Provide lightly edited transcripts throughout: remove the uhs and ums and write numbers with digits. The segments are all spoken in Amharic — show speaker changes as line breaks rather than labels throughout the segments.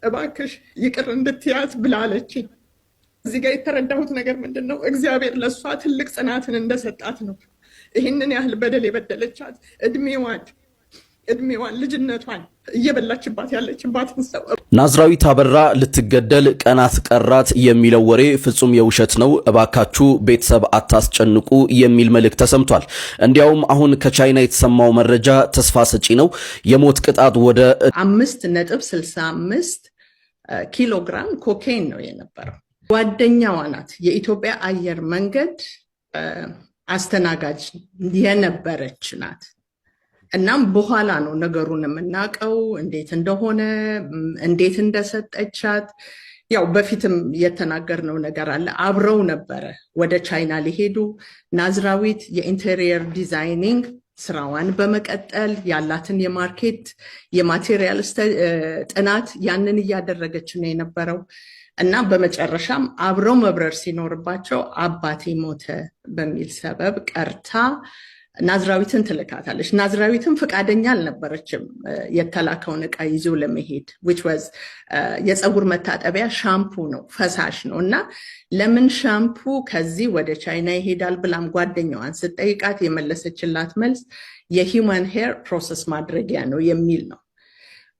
እባክሽ ይቅር እንድትያት ብላለችኝ። እዚህ ጋር የተረዳሁት ነገር ምንድን ነው? እግዚአብሔር ለእሷ ትልቅ ጽናትን እንደሰጣት ነው። ይህንን ያህል በደል የበደለቻት እድሜዋን ልጅነቷን እየበላችባት ያለችባትን ሰው
ናዝራዊት አበራ ልትገደል ቀናት ቀራት የሚለው ወሬ ፍጹም የውሸት ነው፣ እባካችሁ ቤተሰብ አታስጨንቁ የሚል መልእክት ተሰምቷል። እንዲያውም አሁን ከቻይና የተሰማው መረጃ ተስፋ ሰጪ ነው። የሞት ቅጣት ወደ
5.65 ኪሎ ግራም ኮኬን ነው የነበረው። ጓደኛዋ ናት፣ የኢትዮጵያ አየር መንገድ አስተናጋጅ የነበረች ናት። እናም በኋላ ነው ነገሩን የምናውቀው እንዴት እንደሆነ እንዴት እንደሰጠቻት። ያው በፊትም የተናገርነው ነገር አለ። አብረው ነበረ ወደ ቻይና ሊሄዱ። ናዝራዊት የኢንቴሪየር ዲዛይኒንግ ስራዋን በመቀጠል ያላትን የማርኬት የማቴሪያል ጥናት ያንን እያደረገች ነው የነበረው እና በመጨረሻም አብረው መብረር ሲኖርባቸው አባቴ ሞተ በሚል ሰበብ ቀርታ ናዝራዊትን ትልካታለች። ናዝራዊትን ፈቃደኛ አልነበረችም የተላከውን ዕቃ ይዞ ለመሄድ which was የፀጉር መታጠቢያ ሻምፑ ነው፣ ፈሳሽ ነው። እና ለምን ሻምፑ ከዚህ ወደ ቻይና ይሄዳል ብላም ጓደኛዋን ስትጠይቃት የመለሰችላት መልስ የሂውማን ሄር ፕሮሰስ ማድረጊያ ነው የሚል ነው።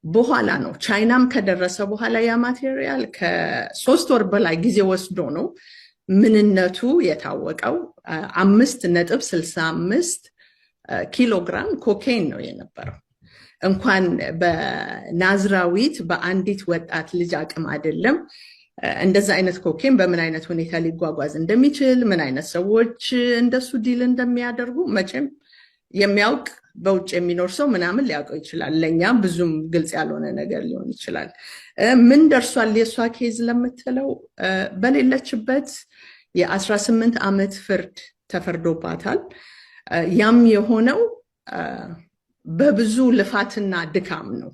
በኋላ ነው ቻይናም ከደረሰ በኋላ ያ ማቴሪያል ከ3 ወር በላይ ጊዜ ወስዶ ነው ምንነቱ የታወቀው። 5.65 ኪሎ ግራም ኮኬን ነው የነበረው። እንኳን በናዝራዊት በአንዲት ወጣት ልጅ አቅም አይደለም እንደዛ አይነት ኮኬን በምን አይነት ሁኔታ ሊጓጓዝ እንደሚችል፣ ምን አይነት ሰዎች እንደሱ ዲል እንደሚያደርጉ መቼም የሚያውቅ በውጭ የሚኖር ሰው ምናምን ሊያውቀው ይችላል። ለኛ ብዙም ግልጽ ያልሆነ ነገር ሊሆን ይችላል። ምን ደርሷል የሷ ኬዝ ለምትለው በሌለችበት የ18 ዓመት ፍርድ ተፈርዶባታል። ያም የሆነው በብዙ ልፋትና ድካም ነው።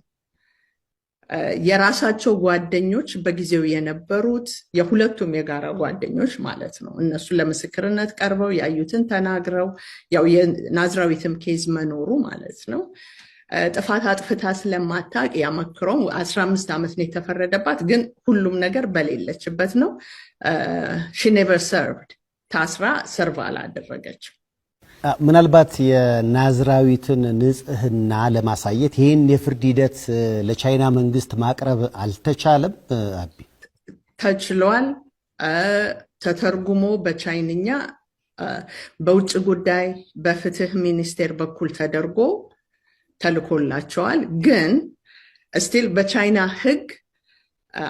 የራሳቸው ጓደኞች በጊዜው የነበሩት የሁለቱም የጋራ ጓደኞች ማለት ነው። እነሱ ለምስክርነት ቀርበው ያዩትን ተናግረው ያው የናዝራዊትም ኬዝ መኖሩ ማለት ነው። ጥፋት አጥፍታ ስለማታውቅ ያመክረው 15 ዓመት ነው የተፈረደባት። ግን ሁሉም ነገር በሌለችበት ነው። she never served ታስራ ሰርቭ አላደረገችም።
ምናልባት የናዝራዊትን ንጽህና ለማሳየት ይህን የፍርድ ሂደት ለቻይና መንግስት ማቅረብ አልተቻለም? አቢ
ተችሏል። ተተርጉሞ በቻይንኛ በውጭ ጉዳይ በፍትህ ሚኒስቴር በኩል ተደርጎ ተልኮላቸዋል። ግን ስቲል በቻይና ህግ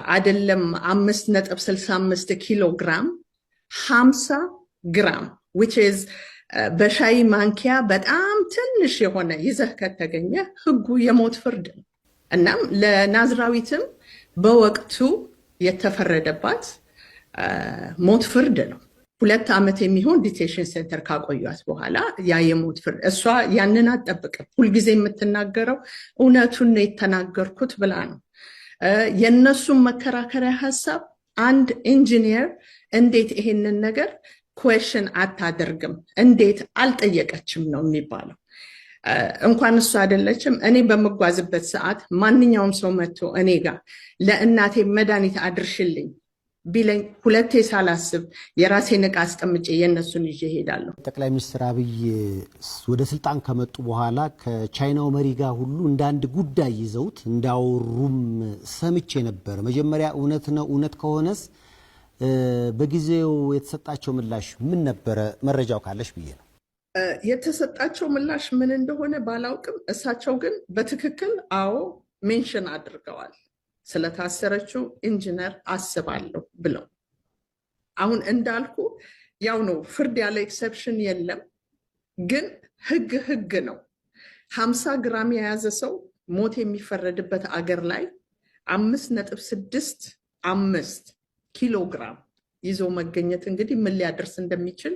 አይደለም 5.65 ኪሎ ግራም 50 ግራም which is በሻይ ማንኪያ በጣም ትንሽ የሆነ ይዘህ ከተገኘ ህጉ የሞት ፍርድ ነው። እናም ለናዝራዊትም በወቅቱ የተፈረደባት ሞት ፍርድ ነው። 2 ዓመት የሚሆን ዲቴንሽን ሴንተር ካቆዩት በኋላ ያ የሞት ፍርድ። እሷ ያንን አትጠብቅም። ሁልጊዜ የምትናገረው እውነቱን ነው የተናገርኩት ብላ ነው። የነሱም መከራከሪያ ሀሳብ አንድ ኢንጂኒየር እንዴት ይሄንን ነገር ኩዌሽን አታደርግም፣ እንዴት አልጠየቀችም ነው የሚባለው። እንኳን እሱ አይደለችም። እኔ በመጓዝበት ሰዓት ማንኛውም ሰው መጥቶ እኔ ጋር ለእናቴ መድኃኒት አድርሽልኝ ቢለኝ ሁለቴ ሳላስብ የራሴን ዕቃ አስቀምጬ የነሱን ይዤ እሄዳለሁ።
ጠቅላይ ሚኒስትር አብይ ወደ ስልጣን ከመጡ በኋላ ከቻይናው መሪ ጋር ሁሉ እንደ አንድ ጉዳይ ይዘውት እንዳወሩም ሰምቼ ነበር። መጀመሪያ እውነት ነው? እውነት ከሆነስ በጊዜው የተሰጣቸው ምላሽ ምን ነበረ? መረጃው ካለሽ ብዬ ነው።
የተሰጣቸው ምላሽ ምን እንደሆነ ባላውቅም እሳቸው ግን በትክክል አዎ ሜንሽን አድርገዋል። ስለታሰረችው ኢንጂነር አስባለሁ ብለው። አሁን እንዳልኩ ያው ነው፣ ፍርድ ያለ ኤክሰፕሽን የለም። ግን ህግ ነው። 50 ግራም የያዘ ሰው ሞት የሚፈረድበት አገር ላይ 5.65 ኪሎ ግራም ይዞ መገኘት እንግዲህ ምን ሊያደርስ እንደሚችል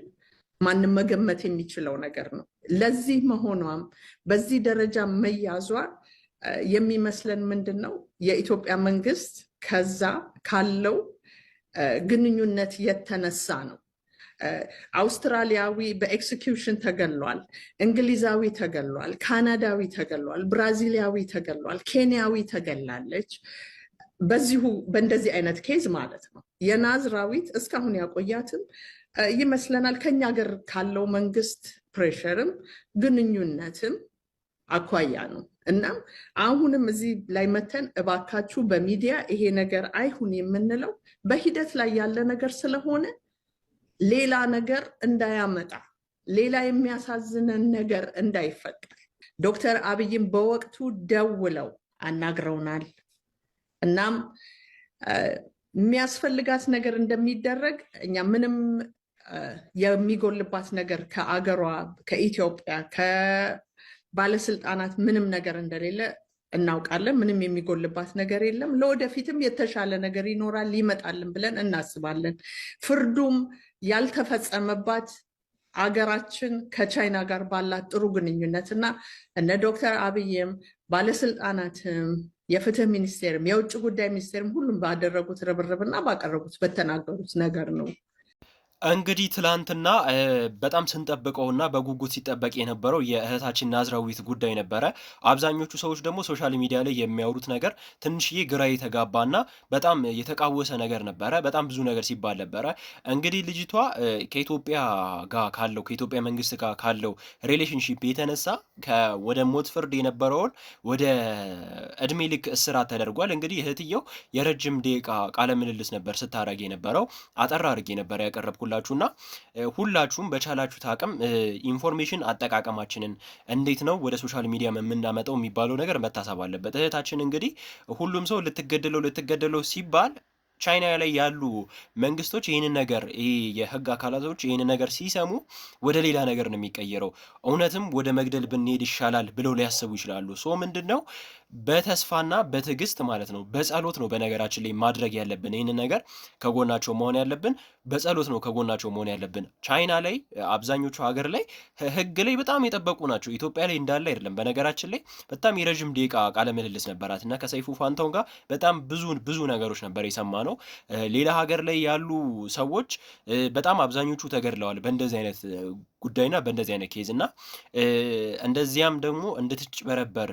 ማንም መገመት የሚችለው ነገር ነው። ለዚህ መሆኗም በዚህ ደረጃ መያዟ የሚመስለን ምንድን ነው? የኢትዮጵያ መንግስት ከዛ ካለው ግንኙነት የተነሳ ነው። አውስትራሊያዊ በኤክስኪዩሽን ተገሏል፣ እንግሊዛዊ ተገሏል፣ ካናዳዊ ተገሏል፣ ብራዚሊያዊ ተገሏል፣ ኬንያዊ ተገላለች። በዚሁ በእንደዚህ አይነት ኬዝ ማለት ነው። የናዝራዊት እስካሁን ያቆያትም ይመስለናል ከኛ ሀገር ካለው መንግስት ፕሬሸርም ግንኙነትም አኳያ ነው። እናም አሁንም እዚህ ላይ መተን እባካችሁ በሚዲያ ይሄ ነገር አይሁን የምንለው በሂደት ላይ ያለ ነገር ስለሆነ ሌላ ነገር እንዳያመጣ፣ ሌላ የሚያሳዝነን ነገር እንዳይፈጠር ዶክተር አብይም በወቅቱ ደውለው አናግረውናል። እናም የሚያስፈልጋት ነገር እንደሚደረግ እኛ ምንም የሚጎልባት ነገር ከአገሯ ከኢትዮጵያ ከባለስልጣናት ምንም ነገር እንደሌለ እናውቃለን። ምንም የሚጎልባት ነገር የለም። ለወደፊትም የተሻለ ነገር ይኖራል ይመጣልን ብለን እናስባለን። ፍርዱም ያልተፈጸመባት አገራችን ከቻይና ጋር ባላት ጥሩ ግንኙነት እና እነ ዶክተር አብይም ባለስልጣናትም የፍትህ ሚኒስቴርም የውጭ ጉዳይ ሚኒስቴርም ሁሉም ባደረጉት ርብርብና ባቀረቡት በተናገሩት ነገር ነው።
እንግዲህ ትላንትና በጣም ስንጠብቀውና በጉጉት ሲጠበቅ የነበረው የእህታችን ናዝራዊት ጉዳይ ነበረ። አብዛኞቹ ሰዎች ደግሞ ሶሻል ሚዲያ ላይ የሚያወሩት ነገር ትንሽዬ ግራ የተጋባና በጣም የተቃወሰ ነገር ነበረ። በጣም ብዙ ነገር ሲባል ነበረ። እንግዲህ ልጅቷ ከኢትዮጵያ ጋር ካለው ከኢትዮጵያ መንግስት ጋር ካለው ሪሌሽንሺፕ የተነሳ ወደ ሞት ፍርድ የነበረውን ወደ እድሜ ልክ እስራት ተደርጓል። እንግዲህ እህትየው የረጅም ደቂቃ ቃለ ምልልስ ነበር ስታረግ የነበረው። አጠራ አድርጌ ነበር ያቀረብኩ ሁላችሁና ሁላችሁም በቻላችሁት አቅም ኢንፎርሜሽን አጠቃቀማችንን እንዴት ነው ወደ ሶሻል ሚዲያ የምናመጣው የሚባለው ነገር መታሰብ አለበት። እህታችን እንግዲህ ሁሉም ሰው ልትገደለው ሲባል ቻይና ላይ ያሉ መንግስቶች ይህንን ነገር የህግ አካላቶች ይህንን ነገር ሲሰሙ ወደ ሌላ ነገር ነው የሚቀየረው። እውነትም ወደ መግደል ብንሄድ ይሻላል ብለው ሊያስቡ ይችላሉ። ሶ ምንድን ነው በተስፋና በትዕግስት ማለት ነው፣ በጸሎት ነው በነገራችን ላይ ማድረግ ያለብን። ይህንን ነገር ከጎናቸው መሆን ያለብን በጸሎት ነው ከጎናቸው መሆን ያለብን። ቻይና ላይ አብዛኞቹ ሀገር ላይ ህግ ላይ በጣም የጠበቁ ናቸው። ኢትዮጵያ ላይ እንዳለ አይደለም። በነገራችን ላይ በጣም የረዥም ደቂቃ ቃለ ምልልስ ነበራት እና ከሰይፉ ፋንታውን ጋር በጣም ብዙ ነገሮች ነበር የሰማ ነው። ሌላ ሀገር ላይ ያሉ ሰዎች በጣም አብዛኞቹ ተገድለዋል በእንደዚህ አይነት ጉዳይና በእንደዚህ አይነት ኬዝ እና እንደዚያም ደግሞ እንድትጭበረበር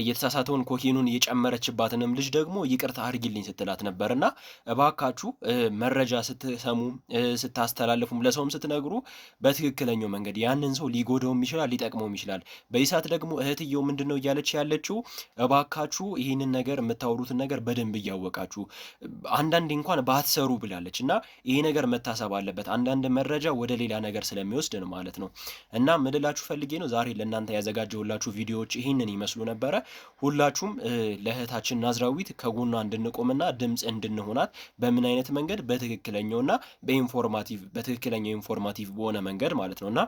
የተሳሳተውን ኮኬኑን የጨመረችባትንም ልጅ ደግሞ ይቅርታ አድርጊልኝ ስትላት ነበር። እና እባካችሁ መረጃ ስትሰሙ ስታስተላልፉም ለሰውም ስትነግሩ በትክክለኛው መንገድ ያንን ሰው ሊጎዳውም ይችላል ሊጠቅመውም ይችላል። በይሳት ደግሞ እህትየው ምንድን ነው እያለች ያለችው እባካችሁ ይህንን ነገር የምታወሩትን ነገር በደንብ እያወቃችሁ አንዳንዴ እንኳን ባትሰሩ ብላለች። እና ይሄ ነገር መታሰብ አለበት። አንዳንድ መረጃ ወደ ሌላ ነገር ስለሚወስድ ነው ማለት ነው። እና ምድላችሁ ፈልጌ ነው ዛሬ ለእናንተ ያዘጋጀሁላችሁ ቪዲዮዎች ይህንን ይመስሉ ነበር። ሁላችሁም ለእህታችን ናዝራዊት ከጎኗ እንድንቆምና ድምፅ እንድንሆናት በምን አይነት መንገድ በትክክለኛውና በትክክለኛው ኢንፎርማቲቭ በሆነ መንገድ ማለት ነውና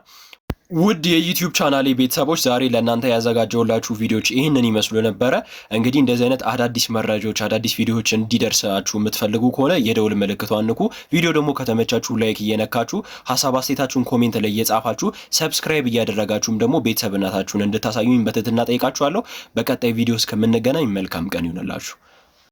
ውድ የዩቲዩብ ቻናሌ ቤተሰቦች ዛሬ ለእናንተ ያዘጋጀውላችሁ ቪዲዮዎች ይህንን ይመስሉ ነበረ። እንግዲህ እንደዚህ አይነት አዳዲስ መረጃዎች አዳዲስ ቪዲዮዎች እንዲደርሳችሁ የምትፈልጉ ከሆነ የደውል ምልክቷን ንኩ። ቪዲዮ ደግሞ ከተመቻችሁ ላይክ እየነካችሁ ሀሳብ አስተያየታችሁን ኮሜንት ላይ እየጻፋችሁ ሰብስክራይብ እያደረጋችሁም ደግሞ ቤተሰብነታችሁን እንድታሳዩኝ በትህትና ጠይቃችኋለሁ። በቀጣይ ቪዲዮ እስከምንገናኝ መልካም ቀን ይሁንላችሁ።